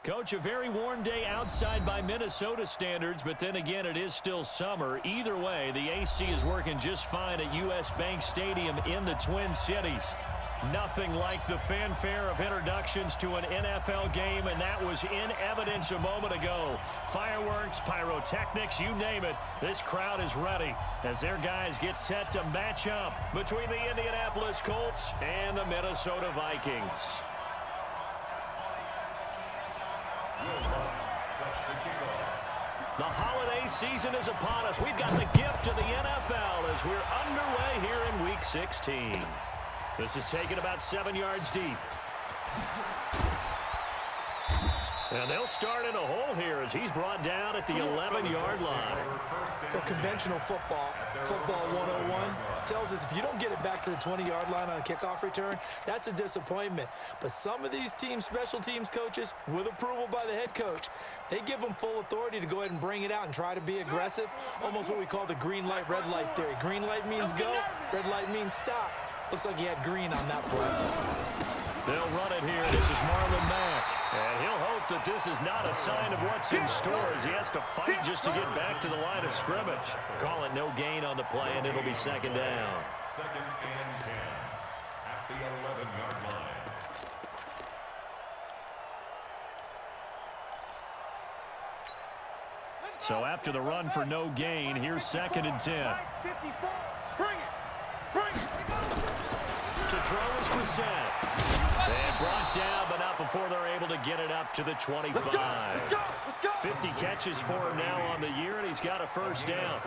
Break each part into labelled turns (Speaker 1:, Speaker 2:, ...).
Speaker 1: Coach, a very warm day outside by Minnesota standards, but then again, it is still summer. Either way, the AC is working just fine at U.S. Bank Stadium in the Twin Cities. Nothing like the fanfare of introductions to an NFL game, and that was in evidence a moment ago. Fireworks, pyrotechnics, you name it. This crowd is ready as their guys get set to match up between the Indianapolis Colts and the Minnesota Vikings. The holiday season is upon us. We've got the gift of the NFL as we're underway here in Week 16. This is taken about 7 yards deep. And they'll start in a hole here as he's brought down at the 11-yard line.
Speaker 2: Well, conventional football 101, tells us if you don't get it back to the 20-yard line on a kickoff return, that's a disappointment. But some of these teams, special teams coaches, with approval by the head coach, they give them full authority to go ahead and bring it out and try to be aggressive, almost what we call the green light, red light theory. Green light means go, red light means stop. Looks like he had green on that play.
Speaker 1: They'll run it here. This is Marlon Mack. And he'll hope that this is not a sign of what's in store as he has to fight just to get back to the line of scrimmage. Call it no gain on the play, and it'll be second down.
Speaker 3: Second and 10 at the 11-yard line.
Speaker 1: So after the run for no gain, here's second and 10.
Speaker 4: 54. Bring it. Bring it.
Speaker 1: To throw is Brissett. And brought down, but not before they're able to get it up to the 25.
Speaker 4: Let's go.
Speaker 1: 50 catches for him now on the year, and he's got a first down.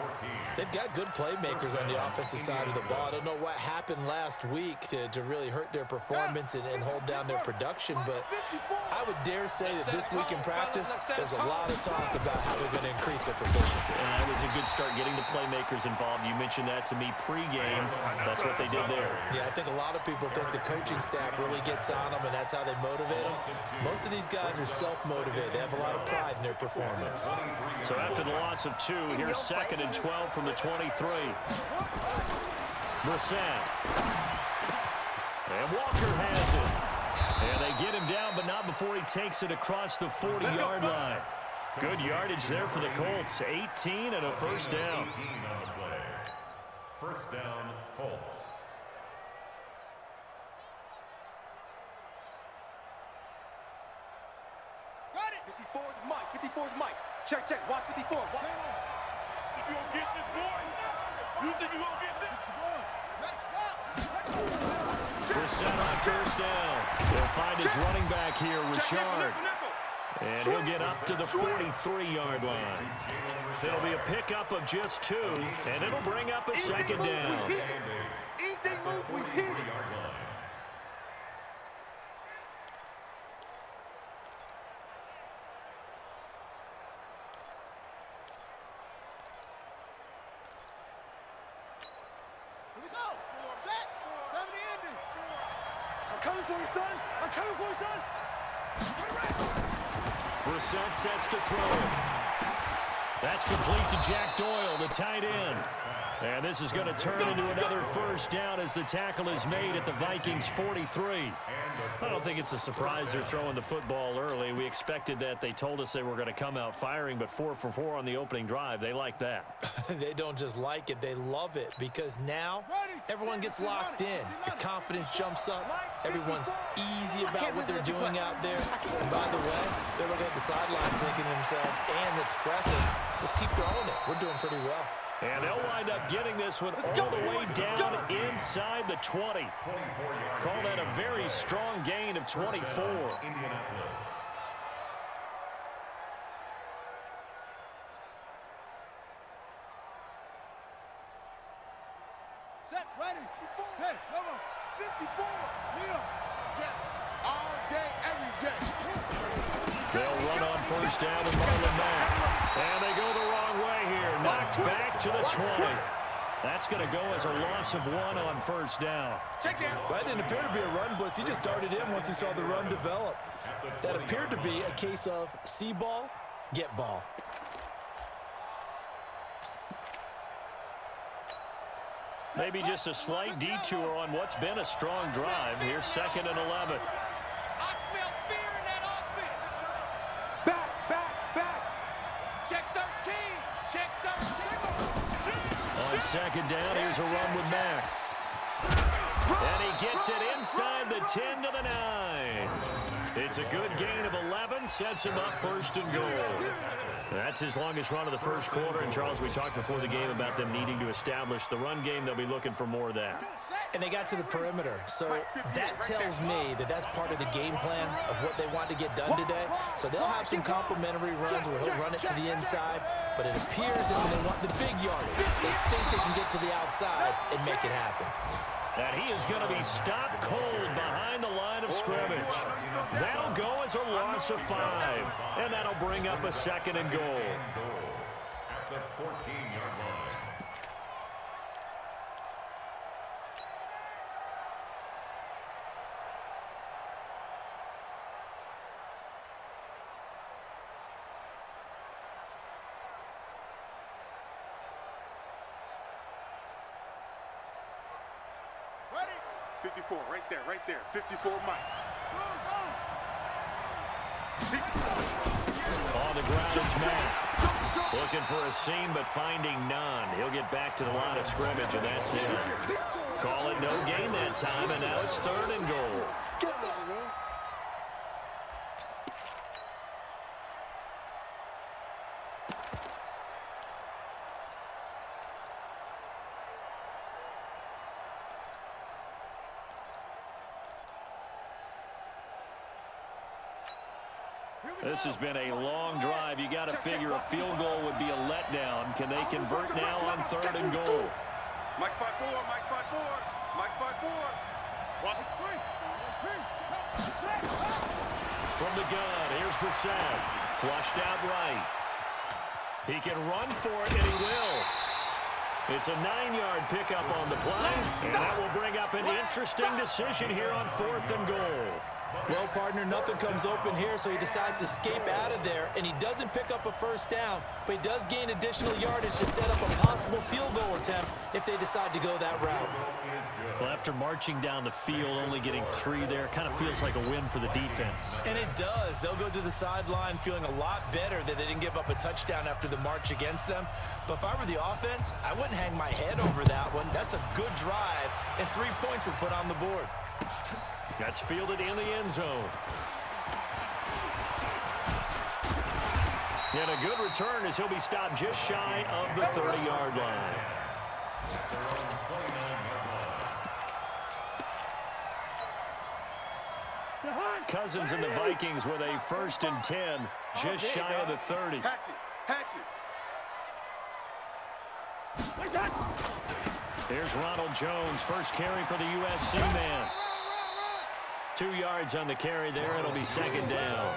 Speaker 2: They've got good playmakers on the offensive side of the ball. I don't know what happened last week to really hurt their performance and hold down their production, but I would dare say that this week in practice, there's a lot of talk about how they're going to increase their proficiency.
Speaker 1: And that was a good start getting the playmakers involved. You mentioned that to me pregame. That's what they did there.
Speaker 2: Yeah, I think a lot of people think the coaching staff really gets on them, and that's how they motivate them. Most of these guys are self-motivated. They have a lot of pride in their performance.
Speaker 1: So after the loss of 2, here's second and 12 from the 23. Brissett. And Walker has it. And they get him down, but not before he takes it across the 40-yard line. Good yardage there for the Colts. 18 and a first down.
Speaker 3: 18 on the play. First down, Colts.
Speaker 4: Got it. 54 is Mike. 54 is Mike. Check. Watch 54. Watch.
Speaker 5: You gonna get this, boy? You think you gonna get this?
Speaker 1: Brissett on first down. They'll find his running back here, Richard. And he'll get up to the 43-yard line. It'll be a pickup of just 2, and it'll bring up a second down.
Speaker 4: Anything moves, we hit it. Coming for you, son. I'm coming for you, son.
Speaker 1: Brissett sets to throw it. That's complete to Jack Doyle, the tight end. And this is going to turn into another first down as the tackle is made at the Vikings 43. I don't think it's a surprise they're throwing the football early. We expected that. They told us they were going to come out firing, but 4 for 4 on the opening drive. They like that.
Speaker 2: They don't just like it, they love it, because now everyone gets locked in. Your confidence jumps up. Everyone's easy about what they're doing out there. And by the way, they're looking at the sidelines thinking to themselves and expressing, just keep throwing it. We're doing pretty well.
Speaker 1: And they'll wind up getting this one all the way down inside the 20. Call that a very strong gain of 24.
Speaker 4: Set, ready. Hey, no. 54. Neil. Yeah. All day, every day.
Speaker 1: They'll run on first down with Marlon Mack. And they go the wrong way here. Knocked back to the 20. That's going to go as a loss of 1 on first down.
Speaker 4: Check it.
Speaker 2: That didn't appear to be a run blitz. He just darted in once he saw the run develop. That appeared to be a case of see ball, get ball.
Speaker 1: Maybe just a slight detour on what's been a strong drive. Here's second and 11.
Speaker 4: I smell fear in that offense.
Speaker 1: second down. Here's a run with Mack. And he gets it inside the 10 to the 9. It's a good gain of 11, sets him up first and goal. That's his longest run of the first quarter. And, Charles, we talked before the game about them needing to establish the run game. They'll be looking for more of that.
Speaker 2: And they got to the perimeter. So that tells me that that's part of the game plan of what they want to get done today. So they'll have some complimentary runs where he'll run it to the inside. But it appears that when they want the big yardage, they think they can get to the outside and make it happen.
Speaker 1: And he is going to be stopped cold behind the line of scrimmage. That'll go as a loss of 5. And that'll bring up a second and goal.
Speaker 3: At the 14-yard line.
Speaker 4: Ready? 54, right there. 54, Mike.
Speaker 1: On the ground, it's Matt. Looking for a seam, but finding none. He'll get back to the line of scrimmage, and that's it. Call it no gain that time, and now it's third and goal. This has been a long drive. You got to figure a field goal would be a letdown. Can they convert now on third and goal?
Speaker 4: Mike 5-4, Mike 5-4, Mike 5-4. Watch it screen.
Speaker 1: From the gun, here's Brissett. Flushed out right. He can run for it, and he will. It's a 9-yard pickup on the play, and that will bring up an interesting decision here on fourth and goal.
Speaker 2: Well, partner, nothing comes open here, so he decides to escape out of there, and he doesn't pick up a first down, but he does gain additional yardage to set up a possible field goal attempt if they decide to go that route.
Speaker 1: Well, after marching down the field, only getting 3 there, kind of feels like a win for the defense.
Speaker 2: And it does. They'll go to the sideline feeling a lot better that they didn't give up a touchdown after the march against them. But if I were the offense, I wouldn't hang my head over that one. That's a good drive, and 3 points were put on the board.
Speaker 1: That's fielded in the end zone. And a good return as he'll be stopped just shy of the 30-yard line. Cousins and the Vikings with a 1st and 10, just shy of the 30.
Speaker 4: Hatchet.
Speaker 1: Here's Ronald Jones, first carry for the USC man. 2 yards on the carry there. It'll be second down.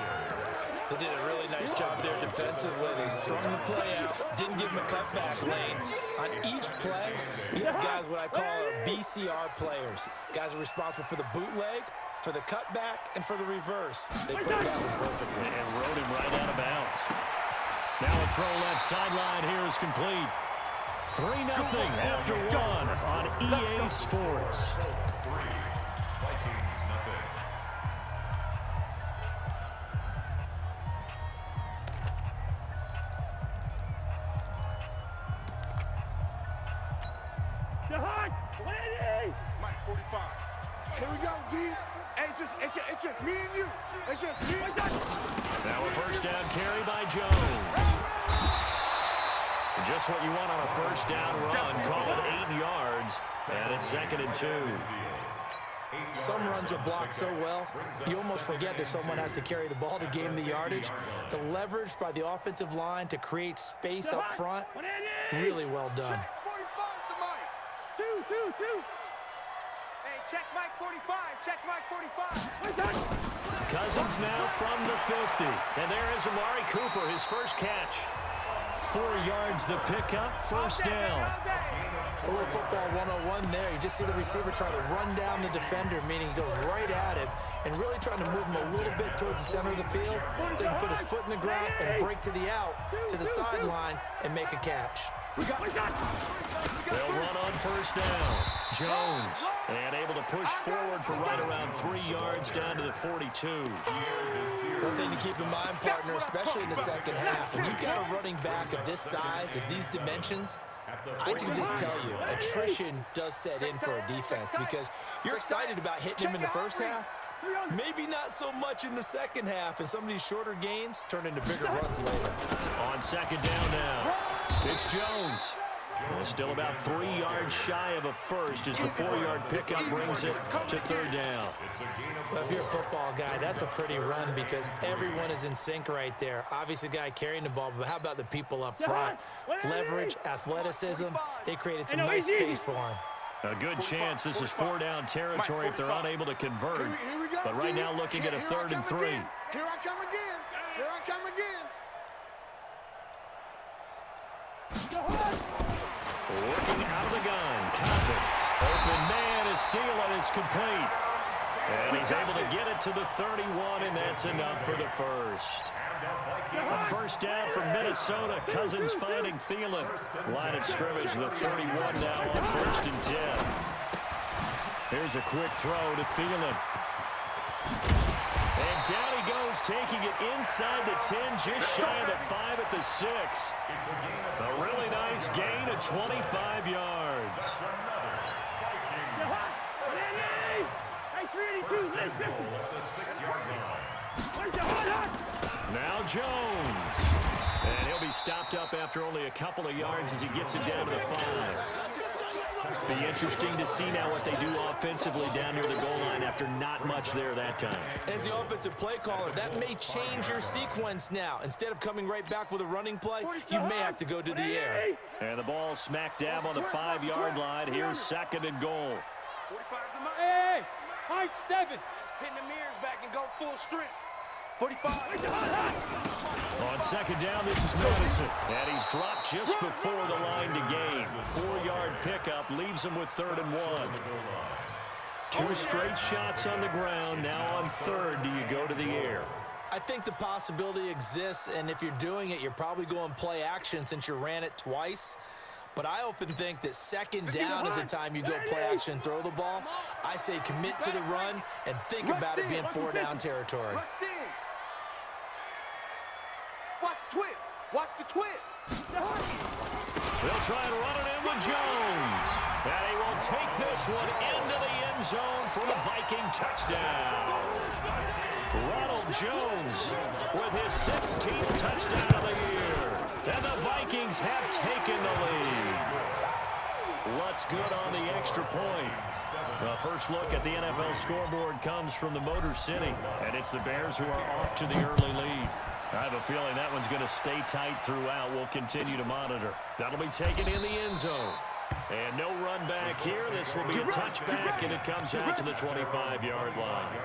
Speaker 2: They did a really nice job there defensively. They strung the play out, didn't give him a cutback lane. On each play, you have guys what I call our BCR players. Guys are responsible for the bootleg, for the cutback, and for the reverse. They played that one perfectly.
Speaker 1: And rode him right out of bounds. Now a throw left sideline here is complete. 3-0 after 1 on EA Sports.
Speaker 4: Mike 45. Here we go, D. It's just me and you. It's just me.
Speaker 1: Now a first down carry by Jones. Just what you want on a first down run. Call it 8 yards. And it's 2nd and 2.
Speaker 2: Some runs are blocked so well, you almost forget that someone has to carry the ball to gain the yardage. The leverage by the offensive line to create space up front, really well done.
Speaker 4: Check 45 to Mike.
Speaker 5: 2.
Speaker 4: Hey, check Mike 45. Check Mike 45.
Speaker 1: Cousins now from the 50. And there is Amari Cooper, his first catch. 4 yards the pickup, first down.
Speaker 2: A little football 101 there. You just see the receiver trying to run down the defender, meaning he goes right at him and really trying to move him a little bit towards the center of the field so he can put his foot in the ground and break to the out, to the sideline, and make a catch.
Speaker 1: They'll run on first down. Jones, and able to push forward for right around 3 yards down to the 42.
Speaker 2: One thing to keep in mind, partner, especially in the second half, when you've got a running back of this size, of these dimensions, I can just tell you, attrition does set in for a defense because you're excited about hitting him in the first half. Maybe not so much in the second half, and some of these shorter gains turn into bigger runs later.
Speaker 1: On second down now, it's Jones. Still about 3 yards shy of a first as the 4-yard pickup brings it to third down.
Speaker 2: Well, if you're a football guy, that's a pretty run because everyone is in sync right there. Obviously, the guy carrying the ball, but how about the people up front? Leverage, athleticism, they created some nice space for him.
Speaker 1: A good chance this is 4-down territory if they're unable to convert. But right now looking at a 3rd and 3.
Speaker 4: Here I come again. Here I come again.
Speaker 1: Working out of the gun, Cousins. Open man is Thielen. It's complete. And he's able to get it to the 31, and that's enough for the first. A first down from Minnesota. Cousins finding Thielen. Line of scrimmage, the 31 now on 1st and 10. Here's a quick throw to Thielen. And down he goes, taking it inside the 10, just shy of the 5 at the 6. A really nice gain of 25 yards. Now Jones. And he'll be stopped up after only a couple of yards as he gets it down to the 5. Be interesting to see now what they do offensively down near the goal line after not much there that time.
Speaker 2: As the offensive play caller, that may change your sequence now. Instead of coming right back with a running play, you may have to go to the air.
Speaker 1: And the ball smack dab on the 5-yard line. Here's 2nd and goal.
Speaker 5: Hey, high 7. Pin the mirrors back and go full strength. 45.
Speaker 1: On second down, this is Madison. And he's dropped just before the line to gain. 4-yard pickup leaves him with 3rd and 1. 2 straight shots on the ground. Now on 3rd, do you go to the air?
Speaker 2: I think the possibility exists, and if you're doing it, you're probably going play action since you ran it twice. But I often think that 2nd down is the time you go play action and throw the ball. I say commit to the run and think about it being 4-down territory.
Speaker 4: Watch the twist. Watch the twist.
Speaker 1: They'll try and run it in with Jones. And he will take this one into the end zone for a Viking touchdown. Ronald Jones with his 16th touchdown of the year. And the Vikings have taken the lead. What's good on the extra point? The first look at the NFL scoreboard comes from the Motor City, and it's the Bears who are off to the early lead. I have a feeling that one's going to stay tight throughout. We'll continue to monitor. That'll be taken in the end zone. And no run back here. This will be a touchback, and it comes out to the 25-yard line.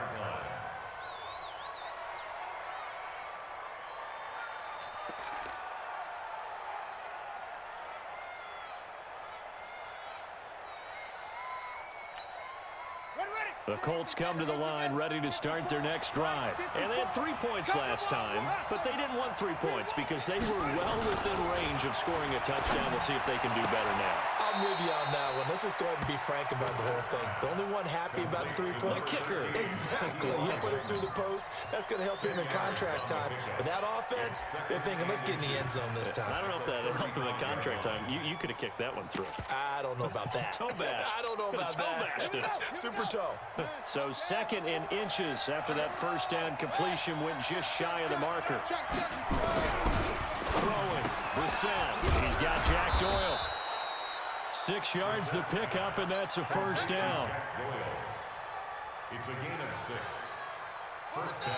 Speaker 1: The Colts come to the line ready to start their next drive. And they had 3 points last time, but they didn't want 3 points because they were well within range of scoring a touchdown. We'll see if they can do better now.
Speaker 2: I'm with you on that one. Let's just go ahead and be frank about the whole thing. The only one happy about the 3-point
Speaker 1: kicker.
Speaker 2: Exactly. He put it through the post. That's going to help him in contract time. But that offense, they're thinking, let's get in the end zone this time.
Speaker 1: I don't know if that helped him in contract time. You could have kicked that one through.
Speaker 2: I don't know about that.
Speaker 1: Toe bash.
Speaker 2: I don't know about that. Super toe.
Speaker 1: So 2nd and inches after that first down completion went just shy of the marker. Throwing. Brissett. He's got Jack Doyle. 6 yards the pickup, and that's a first down.
Speaker 3: It's a gain of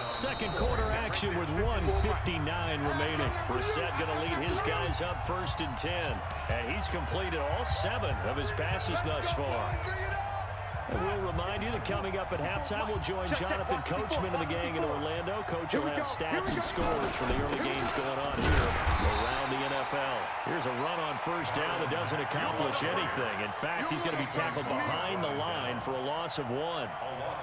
Speaker 3: 6.
Speaker 1: Second quarter action with 1:59 remaining. Brissett going to lead his guys up 1st and 10. And he's completed all 7 of his passes thus far. And we'll remind you that coming up at halftime, we'll join Jonathan Coachman and the gang in Orlando. Coach will have stats and scores from the early games going on here around the NFL. Here's a run on first down that doesn't accomplish anything. In fact, he's going to be tackled behind the line for a loss of 1.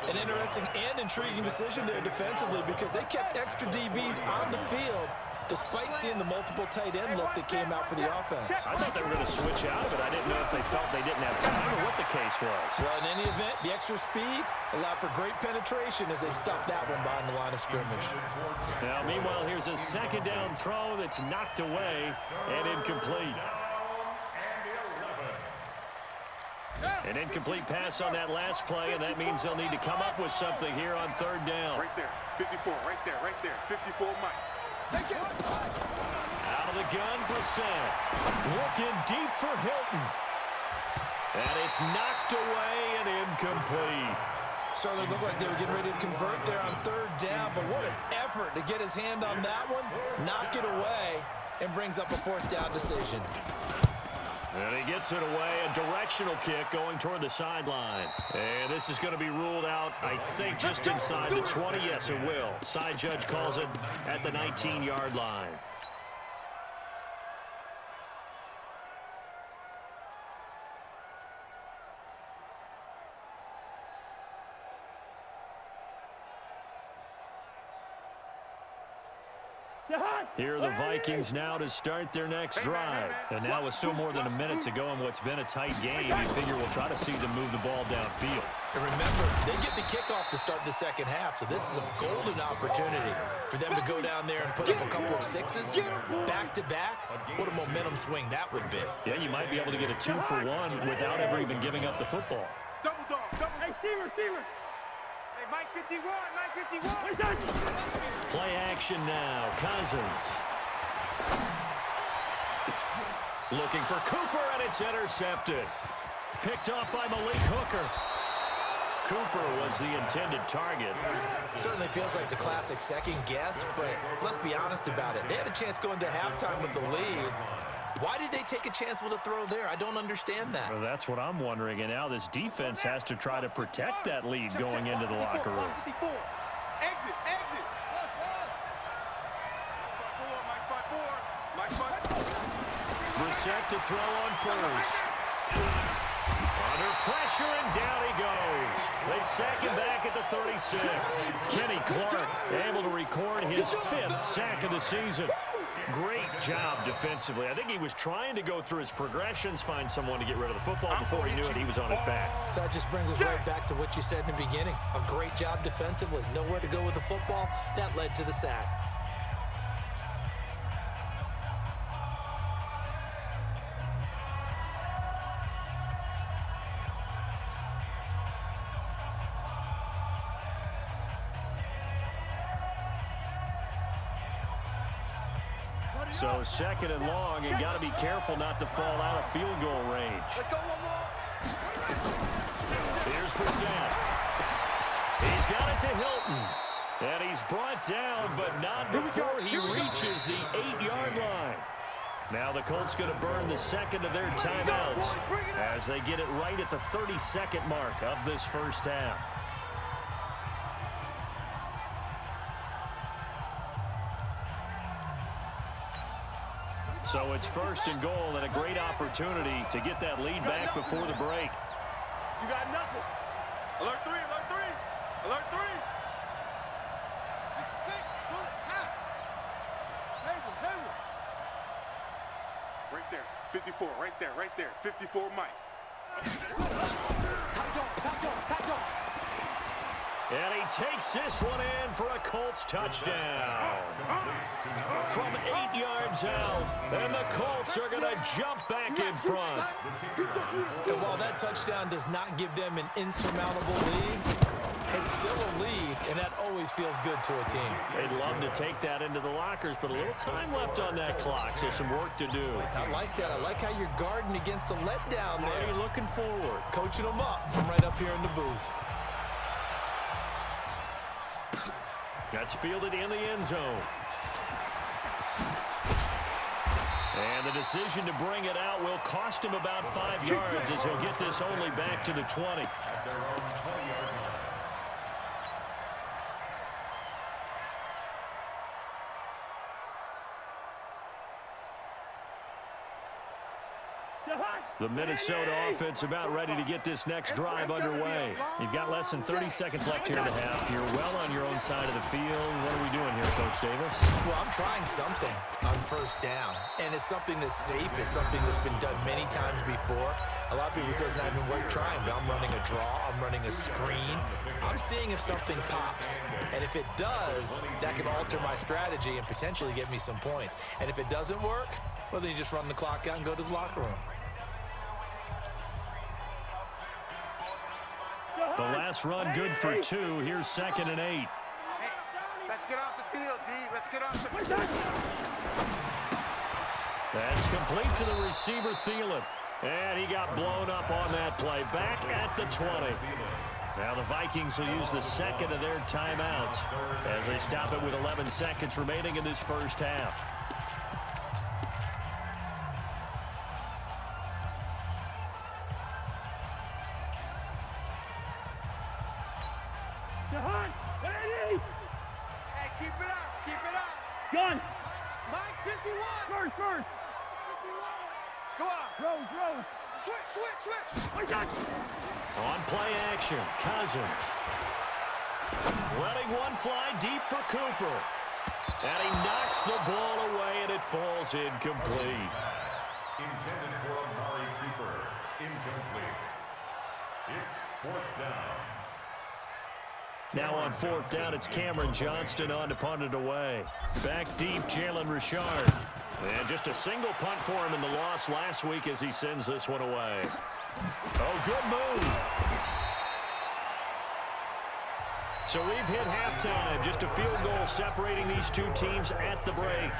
Speaker 2: An interesting and intriguing decision there defensively because they kept extra DBs on the field despite seeing the multiple tight end look that came out for the offense.
Speaker 1: I thought they were going to switch out of it. I didn't know if they felt they didn't have time or what the case was.
Speaker 2: Well, in any event, the extra speed allowed for great penetration as they stuffed that one behind the line of scrimmage.
Speaker 1: Now, meanwhile, here's a 2nd down throw that's knocked away and incomplete. An incomplete pass on that last play, and that means they'll need to come up with something here on third down.
Speaker 4: Right there, 54, right there, 54, Mike.
Speaker 1: Out of the gun, Brissett. Looking deep for Hilton. And it's knocked away and incomplete.
Speaker 2: Started to look like they were getting ready to convert there on third down, but what an effort to get his hand on that one, knock it away, and brings up a fourth down decision.
Speaker 1: And he gets it away, a directional kick going toward the sideline. And this is going to be ruled out, I think, just inside the 20. Yes, it will. Side judge calls it at the 19-yard line. Here are the Vikings now to start their next drive. And now with still more than a minute to go in what's been a tight game, you figure we'll try to see them move the ball downfield.
Speaker 2: And remember, they get the kickoff to start the second half, so this is a golden opportunity for them to go down there and put up a couple of sixes back-to-back. What a momentum swing that would be.
Speaker 1: Yeah, you might be able to get a 2-for-1 without ever even giving up the football.
Speaker 4: Double dog, double.
Speaker 5: Hey, Steamer. Hey, Mike 51, Mike 51.
Speaker 1: Play action now. Cousins. Looking for Cooper, and it's intercepted. Picked off by Malik Hooker. Cooper was the intended target.
Speaker 2: Certainly feels like the classic second guess, but let's be honest about it. They had a chance going to halftime with the lead. Why did they take a chance with a throw there? I don't understand that.
Speaker 1: Well, that's what I'm wondering, and now this defense has to try to protect that lead going into the locker room.
Speaker 4: Exit. Mike 54.
Speaker 1: Brissett to throw on first. Under pressure, and down he goes. They sack him back at the 36. Kenny Clark able to record his 5th sack of the season. Great job defensively. I think he was trying to go through his progressions, find someone to get rid of the football. Before he knew it, he was on his back.
Speaker 2: So that just brings us right back to what you said in the beginning. A great job defensively. Nowhere to go with the football. That led to the sack.
Speaker 1: So second and long, and got to be careful not to fall out of field goal range.
Speaker 4: Let's go one more.
Speaker 1: Here's Brissett. He's got it to Hilton. And he's brought down, but not before he reaches the 8-yard line. Now the Colts going to burn the second of their timeouts as they get it right at the 32nd mark of this first half. So it's first and goal, and a great opportunity to get that lead back before the break.
Speaker 4: You got nothing. Alert 3. Alert 3. 66. Hayward. Right there. 54. Right there. 54, Mike. Top dog.
Speaker 1: And he takes this one in for a Colts touchdown. From 8 yards out, and the Colts are going to jump back in front.
Speaker 2: And while that touchdown does not give them an insurmountable lead, it's still a lead, and that always feels good to a team.
Speaker 1: They'd love to take that into the lockers, but a little time left on that clock, so some work to do.
Speaker 2: I like that. I like how you're guarding against a letdown there.
Speaker 1: Already looking forward.
Speaker 2: Coaching them up from right up here in the booth.
Speaker 1: That's fielded in the end zone. And the decision to bring it out will cost him about 5 yards as he'll get this only back to the 20. The Minnesota offense about ready to get this next drive underway. You've got less than 30 seconds left here in the half. You're well on your own side of the field. What are we doing here, Coach Davis?
Speaker 2: Well, I'm trying something on first down, and it's something that's safe. It's something that's been done many times before. A lot of people say it's not even worth trying, but I'm running a draw. I'm running a screen. I'm seeing if something pops, and if it does, that can alter my strategy and potentially get me some points. And if it doesn't work, well, then you just run the clock out and go to the locker room.
Speaker 1: The last run good for 2. Here's 2nd and 8.
Speaker 4: Hey, let's get off the field, D. Let's get off the field.
Speaker 1: That's complete to the receiver, Thielen. And he got blown up on that play. Back at the 20. Now the Vikings will use the second of their timeouts as they stop it with 11 seconds remaining in this first half.
Speaker 5: Hey, keep it up. Keep it up. Gun.
Speaker 4: Mike, 51.
Speaker 5: First.
Speaker 4: Come on.
Speaker 5: Rose.
Speaker 4: Switch.
Speaker 1: On play action, Cousins. Letting one fly deep for Cooper. And he knocks the ball away, and it falls incomplete.
Speaker 3: Intended for Amari Cooper. Incomplete. It's 4th down.
Speaker 1: Now on 4th down, it's Cameron Johnston on to punt it away. Back deep, Jalen Richard. And just a single punt for him in the loss last week as he sends this one away. Oh, good move. So we've hit halftime. Just a field goal separating these two teams at the break.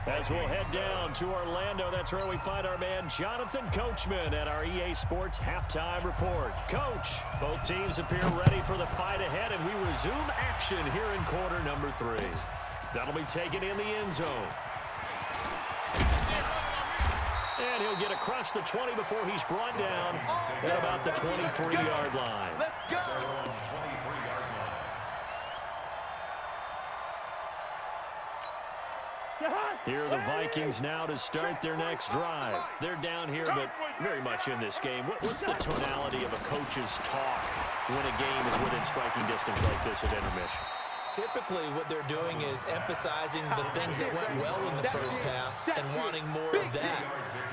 Speaker 1: As we'll head down to Orlando, that's where we find our man Jonathan Coachman at our EA Sports Halftime Report. Coach, both teams appear ready for the fight ahead, and we resume action here in quarter number 3. That'll be taken in the end zone. And he'll get across the 20 before he's brought down at about the 23-yard line.
Speaker 4: Let's go.
Speaker 3: 23-yard line.
Speaker 1: Here are the Vikings now to start their next drive. They're down here, but very much in this game. What's the tonality of a coach's talk when a game is within striking distance like this at intermission?
Speaker 2: Typically, what they're doing is emphasizing the things that went well in the first half and wanting more of that.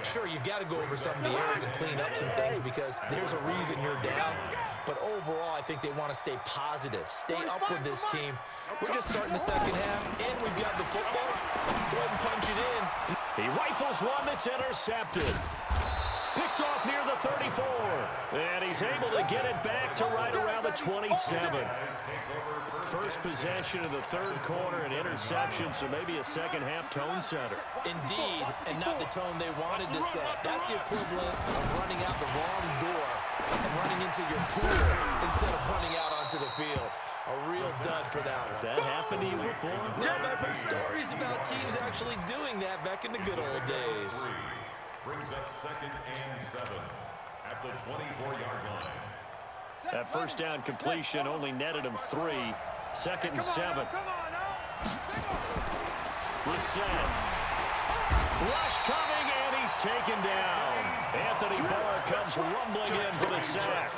Speaker 2: Sure, you've got to go over some of the errors and clean up some things because there's a reason you're down. But overall, I think they want to stay positive, stay up with this team. We're just starting the second half, and we've got the football. Let's go ahead and punch it in.
Speaker 1: He rifles one that's intercepted. Picked off near the 34. And he's able to get it back to right around the 27. First possession of the third quarter, an interception, so maybe a second-half tone setter.
Speaker 2: Indeed, and not the tone they wanted to set. That's the equivalent of running out the wrong door and running into your pool instead of running out onto the field. A real dud for that one.
Speaker 1: Has that happened to you before?
Speaker 2: Yeah, but I've heard stories about teams actually doing that back in the good old days.
Speaker 3: Brings up 2nd and 7 at the 24-yard line.
Speaker 1: That first down completion only netted him 3. 2nd and 7. Reset. Rush coming, and he's taken down. Anthony Barr comes rumbling in for the sack.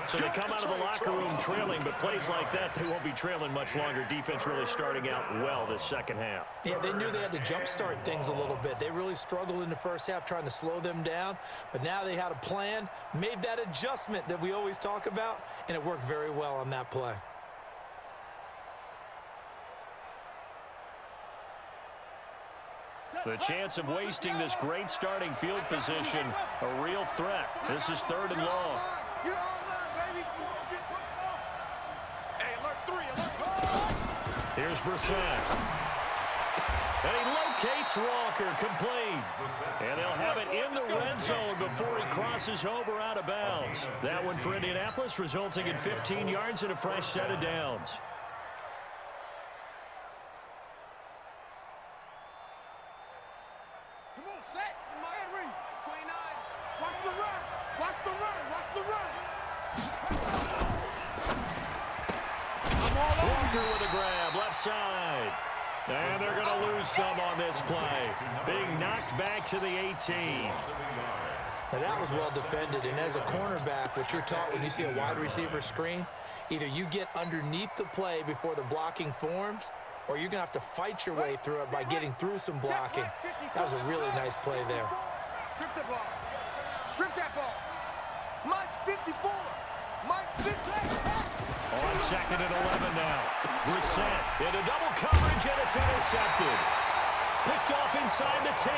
Speaker 1: So they come out of the locker room trailing, but plays like that, they won't be trailing much longer. Defense really starting out well this second half.
Speaker 2: Yeah, they knew they had to jumpstart things a little bit. They really struggled in the first half trying to slow them down, but now they had a plan, made that adjustment that we always talk about, and it worked very well on that play.
Speaker 1: The chance of wasting this great starting field position, a real threat. This is 3rd and long. Here's Brissett. And he locates Walker, complete. And they'll have it in the red zone before he crosses over out of bounds. That one for Indianapolis, resulting in 15 yards and a fresh set of downs.
Speaker 4: Come on, set. Henry, 29. Watch the run. Watch the run. Watch the run.
Speaker 1: Walker with a grab, left side. And they're going to lose some on this play. Being knocked back to the 18.
Speaker 2: Now that was well defended, and as a cornerback, what you're taught when you see a wide receiver screen, either you get underneath the play before the blocking forms, or you're going to have to fight your way through it by getting through some blocking. That was a really nice play there.
Speaker 4: Strip the ball. Strip that ball. Mike 54. Mike 54.
Speaker 1: On 2nd and 11 now. Brissett into double coverage, and it's intercepted. Picked off inside the 10.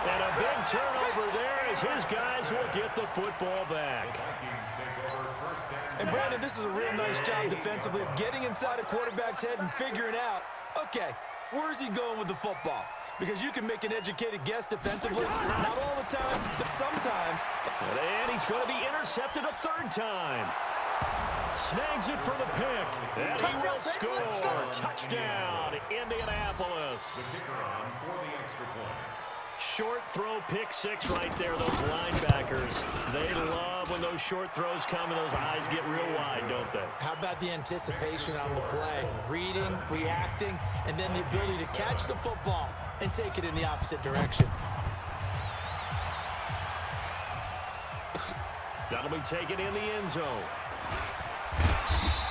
Speaker 1: And a big turnover there as his guys will get the football back.
Speaker 3: Vikings take over 1st and
Speaker 2: And Brandon, this is a real nice job defensively of getting inside a quarterback's head and figuring out, okay, where's he going with the football? Because you can make an educated guess defensively, not all the time, but sometimes.
Speaker 1: And he's going to be intercepted a third time. Snags it for the pick, and he will score. Touchdown, Indianapolis.
Speaker 3: The kicker on for the extra point.
Speaker 1: Short throw, pick six right there, those linebackers. They love when those short throws come and those eyes get real wide, don't they?
Speaker 2: How about the anticipation on the play? Reading, reacting, and then the ability to catch the football and take it in the opposite direction.
Speaker 1: That'll be taken in the end zone.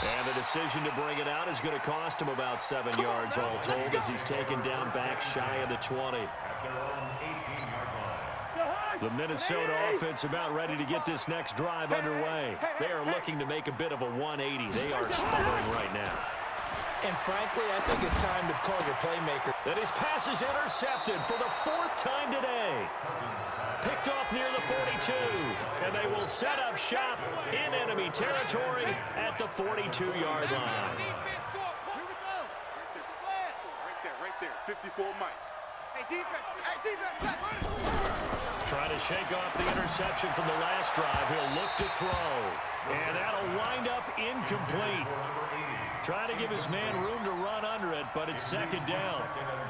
Speaker 1: And the decision to bring it out is going to cost him about 7 yards all told as he's taken down back shy of the 20.
Speaker 3: At their own 18-yard line.
Speaker 1: The Minnesota offense about ready to get this next drive underway. They are looking to make a bit of a 180. They are sputtering right now.
Speaker 2: And frankly, I think it's time to call your playmaker.
Speaker 1: And his pass is intercepted for the 4th time today. Picked off near the 42. And they will set up shop in enemy territory at the 42-yard line.
Speaker 5: Right there. 54 Mike.
Speaker 4: Hey, defense,
Speaker 1: Trying to shake off the interception from the last drive. He'll look to throw. And that'll wind up incomplete. Trying to give his man room to run under it, but it's second down.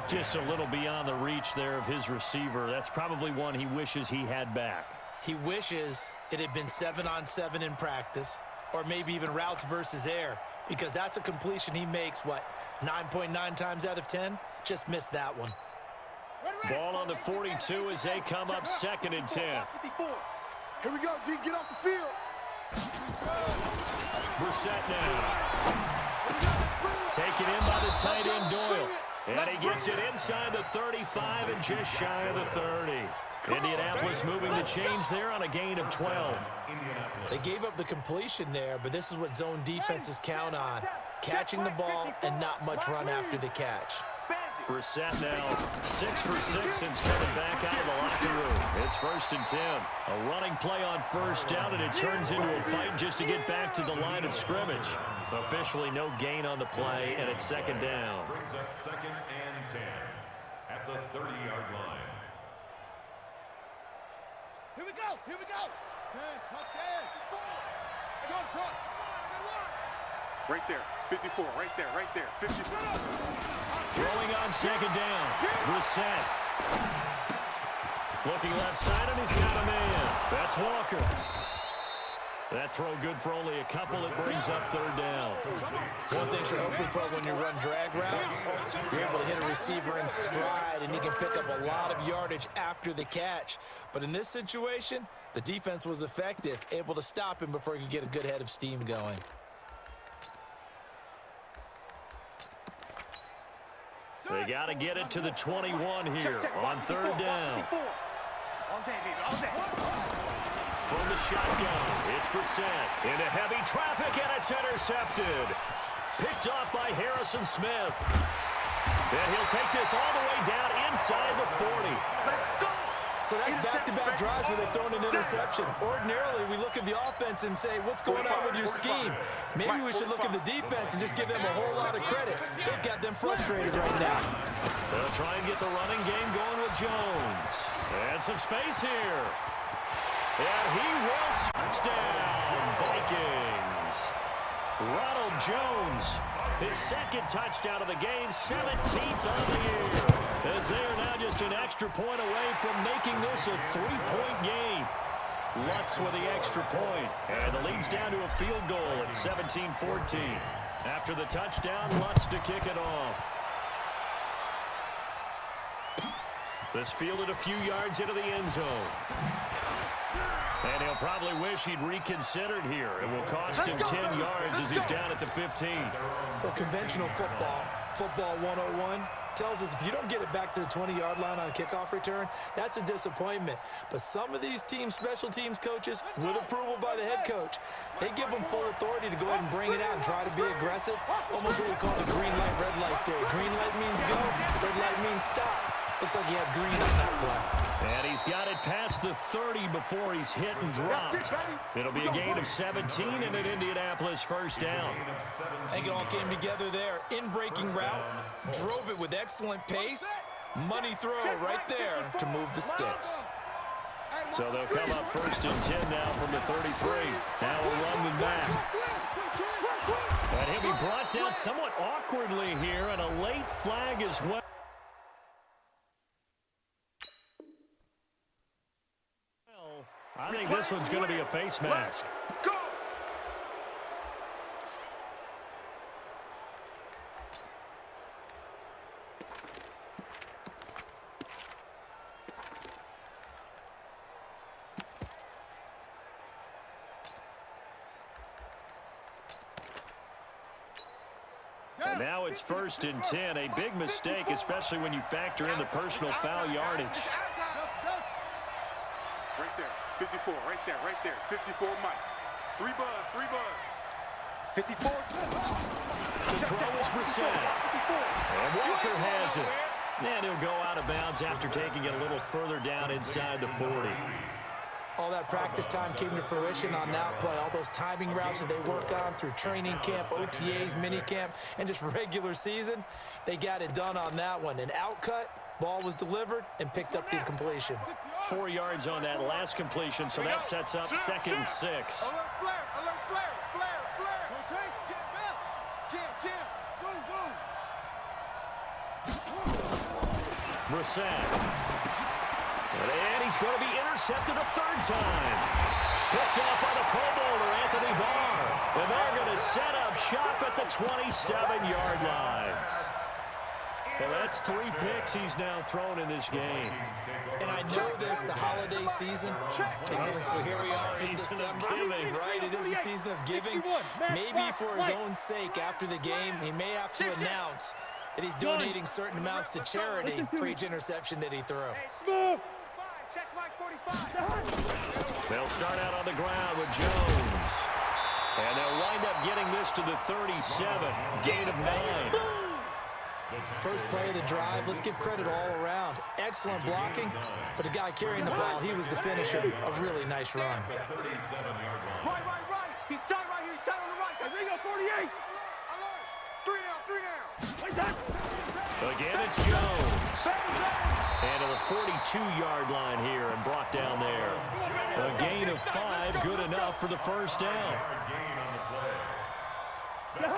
Speaker 1: Just a little beyond the reach there of his receiver. That's probably one he wishes he had back.
Speaker 2: He wishes it had been 7-on-7 in practice, or maybe even routes versus air, because that's a completion he makes, 9.9 times out of 10? Just missed that one.
Speaker 1: Ball on the 42 as they come up 2nd and 10.
Speaker 4: Here we go, D, get off the field.
Speaker 1: Brissett now. Taken in by the tight end Doyle. And he gets it inside the 35 and just shy of the 30. Indianapolis moving the chains there on a gain of 12.
Speaker 2: They gave up the completion there, but this is what zone defenses count on. Catching the ball and not much run after the catch.
Speaker 1: Brissett now 6 for 6 since coming back out of the locker room. It's 1st and 10. A running play on 1st down, and it turns into a fight just to get back to the line of scrimmage. Officially no gain on the play, and it's 2nd down.
Speaker 3: Brings up 2nd and 10 at the 30-yard line.
Speaker 4: Here we go. 10, touchdown. Short.
Speaker 5: Right there. 54. Right there. 54.
Speaker 1: Throwing on 2nd down. Brissett. Looking left side, and he's got a man. That's Walker. That throw good for only a couple. It brings up 3rd down.
Speaker 2: One thing you're hoping for when you run drag routes, you're able to hit a receiver in stride, and he can pick up a lot of yardage after the catch. But in this situation, the defense was effective, able to stop him before he could get a good head of steam going.
Speaker 1: They got to get it to the 21 here on 3rd down.
Speaker 5: All day, baby.
Speaker 1: From the shotgun, it's Brissett into heavy traffic, and it's intercepted. Picked off by Harrison Smith. And he'll take this all the way down inside the 40.
Speaker 2: So that's back-to-back drives where they've thrown an interception. Ordinarily, we look at the offense and say, what's going on with your scheme? Maybe we should look at the defense and just give them a whole lot of credit. They've got them frustrated right now.
Speaker 1: They'll try and get the running game going with Jones. And some space here. And he will touchdown, Vikings. Ronald Jones, his 2nd touchdown of the game, 17th on the year. As they are now just an extra point away from making this a 3-point game. Lutz with the extra point. And the lead's down to a field goal at 17-14. After the touchdown, Lutz to kick it off. This fielded a few yards into the end zone. And he'll probably wish he'd reconsidered here. It will cost him 10 yards as he's down at the 15.
Speaker 2: Well, conventional football 101, tells us if you don't get it back to the 20-yard line on a kickoff return, that's a disappointment. But some of these special teams coaches, with approval by the head coach, they give them full authority to go ahead and bring it out and try to be aggressive. Almost what we call the green light, red light theory. Green light means go, red light means stop. Looks like he had green on that play.
Speaker 1: And he's got it past the 30 before he's hit and dropped. It'll be a gain of 17 and an Indianapolis first down.
Speaker 2: I think it all came together there. In-breaking route, drove it with excellent pace. Money throw right there to move the sticks.
Speaker 1: So they'll come up first and 10 now from the 33. Now a run them back. And he'll be brought down somewhat awkwardly here, and a late flag as well. I think this one's going to be a face mask.
Speaker 4: Go!
Speaker 1: And now it's first and 10. A big mistake, especially when you factor in the personal foul yardage.
Speaker 6: Right there, 54, right there, 54, Mike. Three bud.
Speaker 4: 54.
Speaker 1: To throw is Brissett. And Walker has it. And he'll go out of bounds after taking it a little further down inside the 40.
Speaker 2: All that practice time came to fruition on that play. All those timing routes that they work on through training camp, OTAs, minicamp, and just regular season, they got it done on that one. An outcut, ball was delivered, and picked up the completion.
Speaker 1: 4 yards on that last completion, so that sets up second and 6.
Speaker 4: Alert flare, flare. Okay, jam.
Speaker 1: Brissett. And he's going to be intercepted a third time. Picked up by the Pro Bowler, Anthony Barr. And they're going to set up shop at the 27-yard line. Well, that's 3 picks he's now thrown in this game.
Speaker 2: And I know this, the holiday season, because here we are in December, right? It is a season of giving. Maybe for his own sake, after the game, he may have to announce that he's donating certain amounts to charity for each interception that he threw.
Speaker 4: Check Mike 45.
Speaker 1: They'll start out on the ground with Jones. And they'll wind up getting this to the 37. Gain of 9.
Speaker 2: First play of the drive, let's give credit all around. Excellent blocking, but the guy carrying the ball, he was the finisher. A really nice run.
Speaker 4: Right. He's tight right here. He's tight on the right. There we go, 48. Alert. 3 down.
Speaker 1: Again, it's Jones. And to the 42-yard line here and brought down there. A gain of 5, good enough for the first down.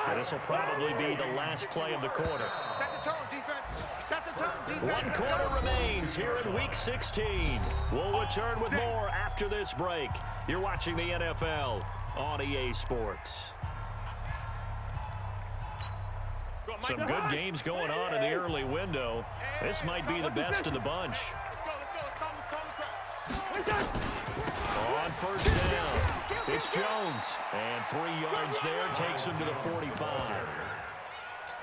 Speaker 1: And this will probably be the last play of the quarter.
Speaker 4: Set the tone, defense. Set the tone, defense.
Speaker 1: 1 quarter remains here in Week 16. We'll return with more after this break. You're watching the NFL on EA Sports. Some good games going on in the early window. This might be the best of the bunch. On first down, it's Jones. And 3 yards there takes him to the 45.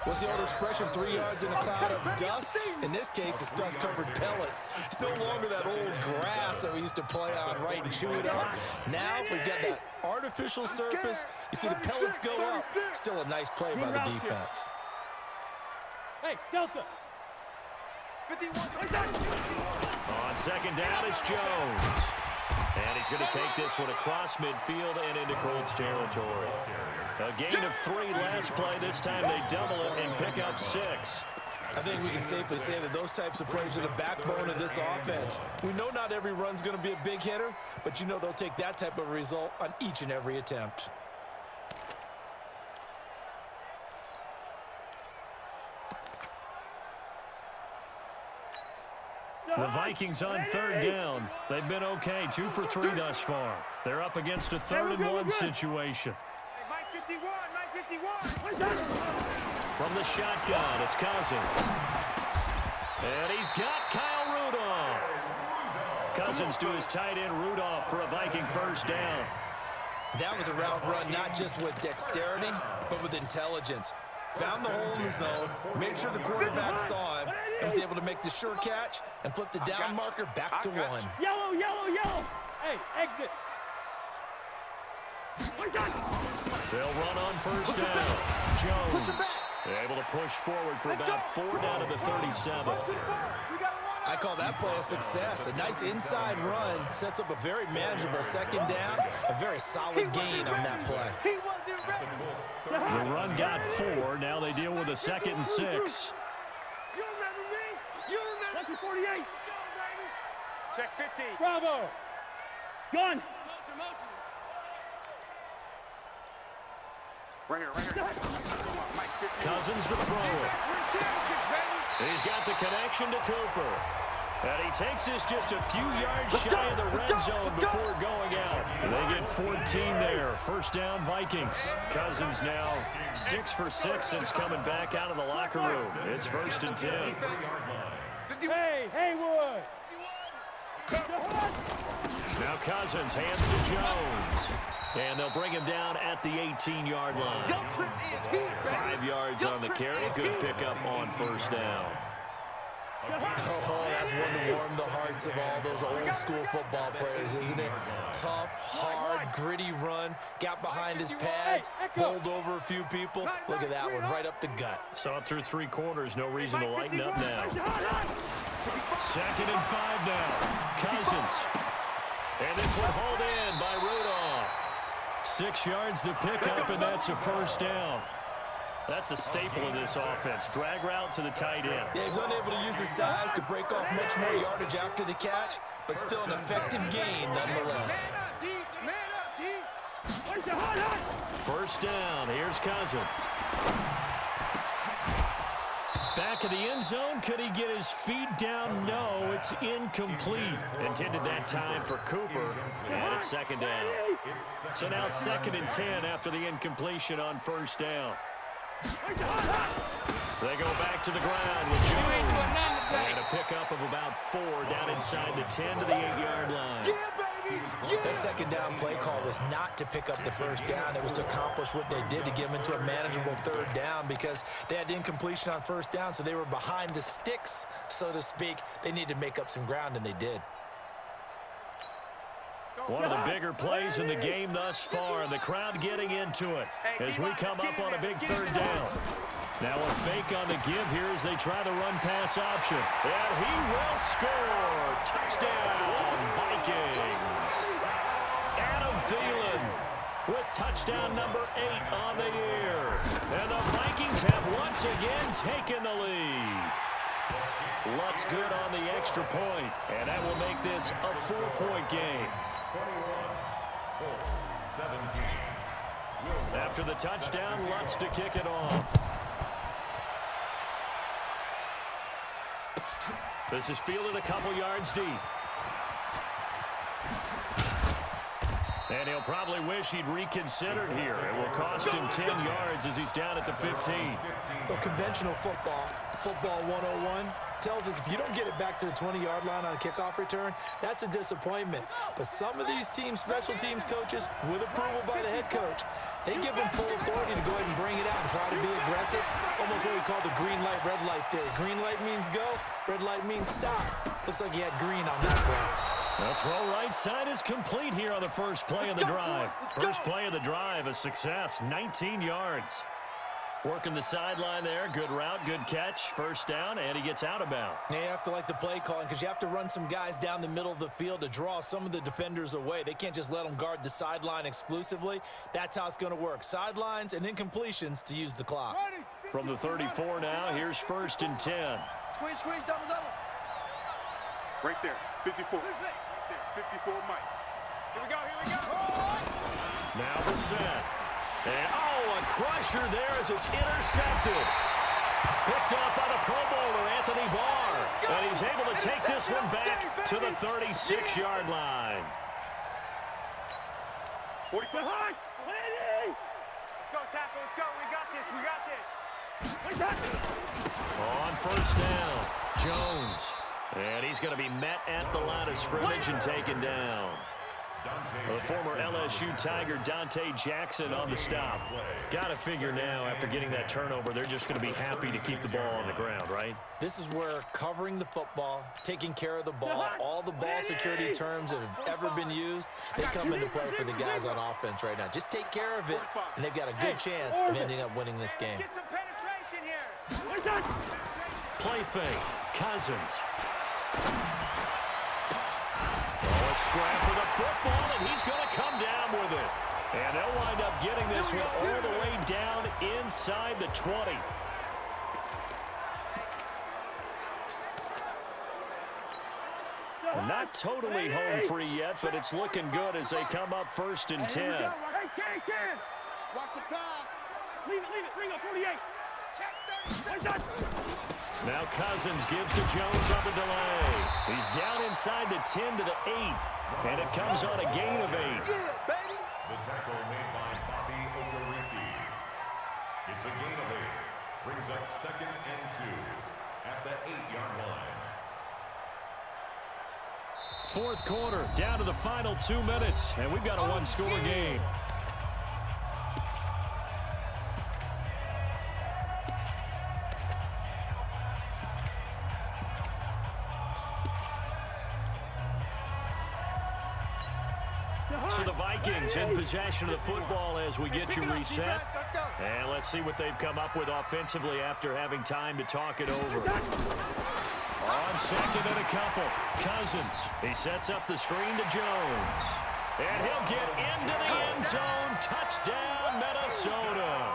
Speaker 2: What's the old expression, 3 yards in a cloud of dust? In this case, it's dust-covered pellets. It's no longer that old grass that we used to play on, right, and chew it up. Now we've got that artificial surface. You see the pellets go up. Still a nice play by the defense.
Speaker 5: Hey, Delta.
Speaker 4: 51.
Speaker 1: On second down, it's Jones. And he's going to take this one across midfield and into Colts territory. A gain of 3 last play. This time they double it and pick up 6.
Speaker 2: I think we can safely say that those types of plays are the backbone of this offense. We know not every run's going to be a big hitter, but you know they'll take that type of result on each and every attempt.
Speaker 1: The Vikings on third down. They've been okay, 2 for 3 thus far. They're up against a 3rd and 1 situation.
Speaker 4: Hey, Mike 51.
Speaker 1: From the shotgun, it's Cousins. And he's got Kyle Rudolph. Cousins to his tight end Rudolph for a Viking first down.
Speaker 2: That was a route run not just with dexterity, but with intelligence. Found the hole in the zone, made sure the quarterback saw him, and was able to make the sure catch and flip the down marker back to 1.
Speaker 5: Yellow. Hey, exit.
Speaker 1: They'll run on first down. Jones able to push forward for about 4 down to the 37.
Speaker 4: We got a
Speaker 2: I call that play a success. A nice inside run sets up a very manageable second down. A very solid gain on that play.
Speaker 4: He wasn't ready.
Speaker 1: The run got 4. Now they deal with a 2nd and 6.
Speaker 4: You remember me? You remember?
Speaker 5: 48.
Speaker 6: Check 15.
Speaker 5: Bravo. Gun.
Speaker 6: Right here, right here. Mike, 15.
Speaker 1: Cousins to throw it. He's got the connection to Cooper. And he takes this just a few yards shy of the red zone before going out. They get 14 there. First down, Vikings. Cousins now 6 for 6 since coming back out of the locker room. It's 1st and 10.
Speaker 5: Hey, Haywood.
Speaker 1: Now Cousins hands to Jones. And they'll bring him down at the 18-yard line. 5 yards on the carry. Good pickup on first down.
Speaker 2: Oh, that's one to warm the hearts of all those old-school football players, isn't it? Tough, hard, gritty run. Got behind his pads, bowled over a few people. Look at that one, right up the gut.
Speaker 1: Saw it through 3 quarters. No reason to lighten up now. 2nd and 5 now. Cousins. And this one hauled in by Rudolph. 6 yards the pickup, and that's a first down. That's a staple of this offense. Drag route to the tight end.
Speaker 2: Yeah, he's unable to use his size to break off much more yardage after the catch, but still an effective gain nonetheless.
Speaker 1: First down. Here's Cousins. Back of the end zone. Could he get his feet down? No, it's incomplete. Intended that time for Cooper, and it's 2nd down. So now 2nd and 10 after the incompletion on first down. They go back to the ground with Jones. And a pickup of about 4 down inside the 10 to the 8-yard line.
Speaker 2: That second down play call was not to pick up the first down. It was to accomplish what they did to get them into a manageable 3rd down because they had incompletion on first down, so they were behind the sticks, so to speak. They needed to make up some ground, and they did.
Speaker 1: One of the bigger plays in the game thus far, and the crowd getting into it as we come up on a big 3rd down. Now a fake on the give here as they try the run-pass option. And he will score. Touchdown, Vikings. Adam Thielen with touchdown number 8 on the year. And the Vikings have once again taken the lead. Lutz good on the extra point, and that will make this a 4-point game.
Speaker 3: 17.
Speaker 1: After the touchdown, Lutz to kick it off. This is fielded a couple yards deep. And he'll probably wish he'd reconsidered here. It will cost him 10 yards as he's down at the 15.
Speaker 2: Well, conventional football 101, tells us if you don't get it back to the 20-yard line on a kickoff return, that's a disappointment. But some of these teams, special teams coaches, with approval by the head coach, they give them full authority to go ahead and bring it out and try to be aggressive. Almost what we call the green light, red light theory. Green light means go, red light means stop. Looks like he had green on that play.
Speaker 1: The throw right side is complete here on the first play of the drive. First play of the drive, a success, 19 yards. Working the sideline there, good route, good catch, first down, and he gets out of bounds.
Speaker 2: Yeah, you have to like the play calling because you have to run some guys down the middle of the field to draw some of the defenders away. They can't just let them guard the sideline exclusively. That's how it's going to work. Sidelines and incompletions to use the clock.
Speaker 1: From the 34 now, here's 1st and 10.
Speaker 4: Squeeze, squeeze, double, double.
Speaker 6: Right there, 54. 54, Mike.
Speaker 4: Here we go, here we go.
Speaker 1: Now the set. And, a crusher there as it's intercepted. Picked up by the Pro Bowler, Anthony Barr. And he's able to take this one back to the 36-yard line.
Speaker 6: 45.
Speaker 5: Behind! Let's
Speaker 4: go, tackle, let's go. We got this.
Speaker 1: On first down, Jones. And he's going to be met at the line of scrimmage and taken down. The former LSU Tiger Dante Jackson on the stop. Got to figure now after getting that turnover, they're just going to be happy to keep the ball on the ground, right?
Speaker 2: This is where covering the football, taking care of the ball, all the ball security terms that have ever been used, they come into play for the guys on offense right now. Just take care of it, and they've got a good chance of ending up winning this game.
Speaker 4: Get some penetration here.
Speaker 1: Play fake, Cousins. Oh, a scrap for the football, and he's going to come down with it. And they'll wind up getting this one all the way down inside the 20. Not totally home free yet, but it's looking good as they come up 1st and 10.
Speaker 4: Hey, Ken. Watch the pass.
Speaker 5: Leave it. Bring up 48.
Speaker 4: Check 36.
Speaker 1: Now Cousins gives to Jones on the delay. He's down inside the 10 to the 8, and it comes on a gain of 8.
Speaker 4: Yeah, baby.
Speaker 3: The tackle made by Bobby Okereke. It's a gain of 8. Brings up 2nd and 2 at the 8-yard line.
Speaker 1: 4th quarter, down to the final 2 minutes, and we've got a one-score game. So the Vikings in possession of the football as we get you reset. And let's see what they've come up with offensively after having time to talk it over. On 2nd and a couple, Cousins. He sets up the screen to Jones. And he'll get into the end zone. Touchdown, Minnesota.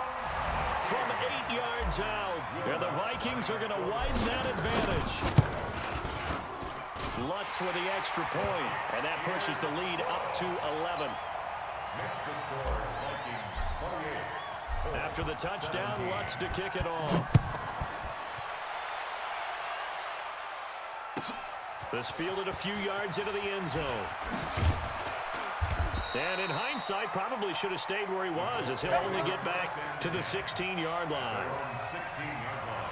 Speaker 1: From 8 yards out. And the Vikings are going to widen that advantage. Lutz with the extra point, and that pushes the lead up to 11.
Speaker 3: Next to score, Vikings 28.
Speaker 1: After the touchdown, Lutz to kick it off. This fielded a few yards into the end zone. And in hindsight, probably should have stayed where he was, as he'll only get back to the 16-yard line.
Speaker 3: 16-yard line.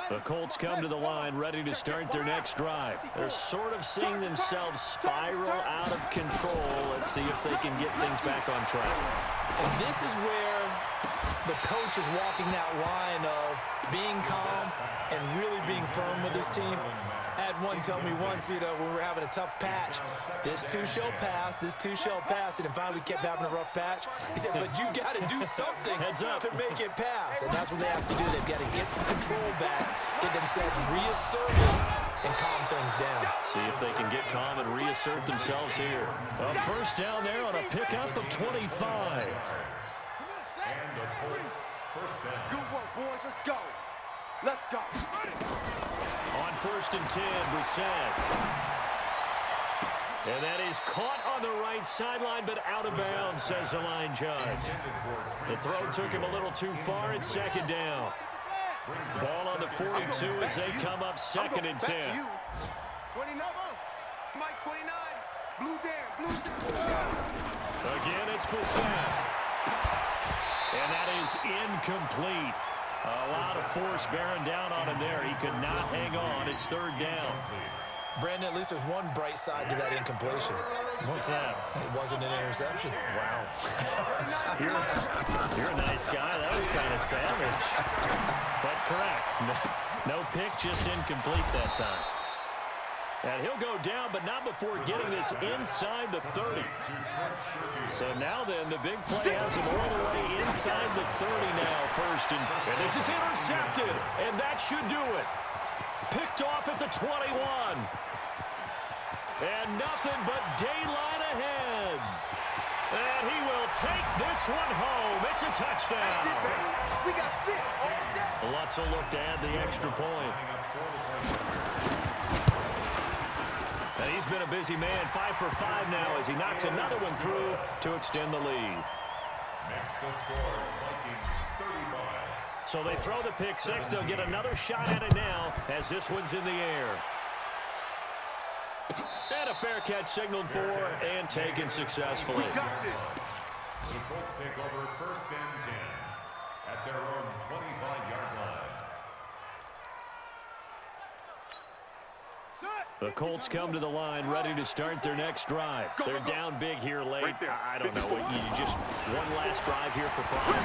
Speaker 1: The Colts come to the line ready to start their next drive. They're sort of seeing themselves spiral out of control. Let's see if they can get things back on track.
Speaker 2: And this is where the coach is walking that line of being calm and really being firm with his team. I had one tell me once, when we were having a tough patch, this too shall pass, this too shall pass, and then finally we kept having a rough patch. He said, but you got to do something to make it pass, and that's what they have to do. They've got to get some control back, get themselves reasserted, and calm things down.
Speaker 1: See if they can get calm and reassert themselves here. A first down there on a pickup of 25.
Speaker 3: And the Colts first down.
Speaker 4: Good work, boys. Let's go. Let's go.
Speaker 1: On 1st and 10, Brissett. And that is caught on the right sideline, but out of bounds, says the line judge. The throw took him a little too far. It's 2nd down. Ball on the 42 as they come up 2nd and 10.
Speaker 4: 29. Mike 29. Blue down.
Speaker 1: Again, it's Brissett. And that is incomplete. A lot of force bearing down on him there. He could not hang on. It's 3rd down.
Speaker 2: Brandon, at least there's one bright side to that incompletion.
Speaker 1: What's that?
Speaker 2: It wasn't an interception.
Speaker 1: Wow. you're a nice guy. That was kind of savage. But correct. No pick, just incomplete that time. And he'll go down, but not before getting this inside the 30. So now then, the big play has him all the way inside the 30 now, 1st. And this is intercepted, and that should do it. Picked off at the 21. And nothing but daylight ahead. And he will take this one home. It's a touchdown.
Speaker 4: That's it, baby. We got 6 all day.
Speaker 1: Lutz will look to add the extra point. And he's been a busy man, 5 for 5 now as he knocks another one through to extend the lead.
Speaker 3: Next to score, Vikings 35.
Speaker 1: So they throw the pick 6. They'll get another shot at it now as this one's in the air. And a fair catch signaled for and taken successfully.
Speaker 3: The Colts take over 1st and 10 at their own 25-yard line.
Speaker 1: The Colts come to the line ready to start their next drive. They're down big here late.
Speaker 6: Right there.
Speaker 1: I don't know. You just one last drive here for pride.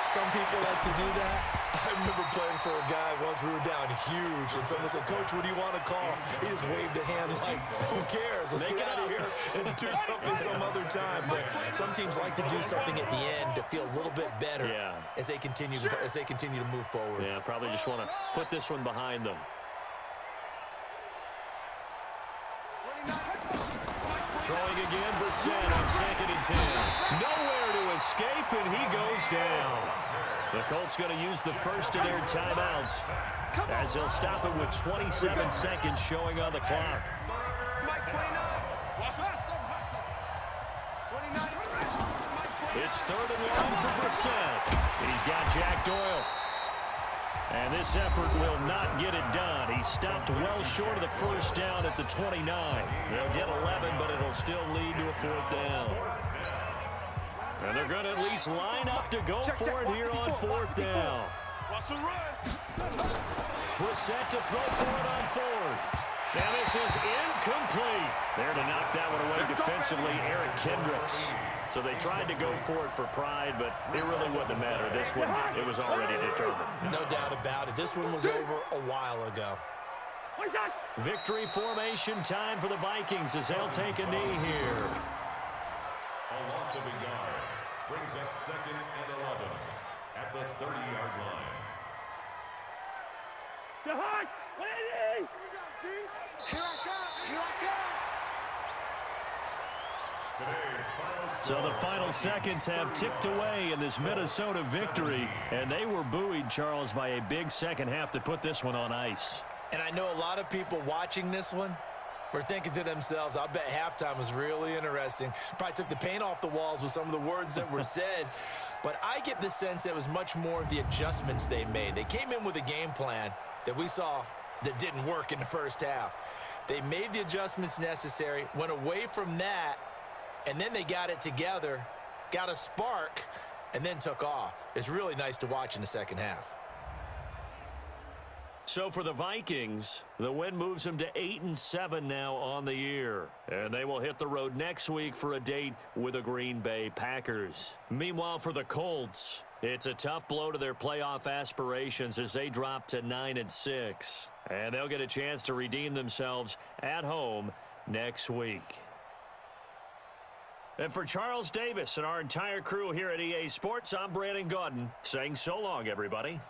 Speaker 2: Some people like to do that. I remember playing for a guy once. We were down huge, and someone said, "Coach, what do you want to call?" He just waved a hand like, "Who cares? Let's get out of here and do something some other time." But some teams like to do something at the end to feel a little bit better as they continue to move forward.
Speaker 1: Yeah, probably just want to put this one behind them. Throwing again, Brissett on 2nd and 10. Nowhere to escape, and he goes down. The Colts going to use the first of their timeouts as they'll stop it with 27 seconds showing on the clock. It's 3rd and long for Brissett. He's got Jack Doyle. And this effort will not get it done. He stopped well short of the first down at the 29. They'll get 11, but it'll still lead to a 4th down. And they're going to at least line up to go for it here on 4th down. Brissett to throw for it on 4th. And this is incomplete. There to knock that one away defensively, Eric Kendricks. So they tried to go for it for pride, but it really wouldn't have mattered. This one, it was already determined.
Speaker 2: No doubt about it. This one was over a while ago.
Speaker 1: Victory formation time for the Vikings as they'll take a knee here.
Speaker 3: A loss of a yard brings up 2nd and 11 at the 30-yard line.
Speaker 4: Here I come. Here I come.
Speaker 1: So the final seconds have ticked away in this Minnesota victory, and they were buoyed, Charles, by a big second half to put this one on ice.
Speaker 2: And I know a lot of people watching this one were thinking to themselves, I bet halftime was really interesting. Probably took the paint off the walls with some of the words that were said. But I get the sense that it was much more of the adjustments they made. They came in with a game plan that we saw that didn't work in the first half. They made the adjustments necessary, went away from that, and then they got it together, got a spark, and then took off. It's really nice to watch in the second half.
Speaker 1: So for the Vikings, the win moves them to 8-7 now on the year. And they will hit the road next week for a date with the Green Bay Packers. Meanwhile, for the Colts, it's a tough blow to their playoff aspirations as they drop to 9-6. And they'll get a chance to redeem themselves at home next week. And for Charles Davis and our entire crew here at EA Sports, I'm Brandon Gaudin saying so long, everybody.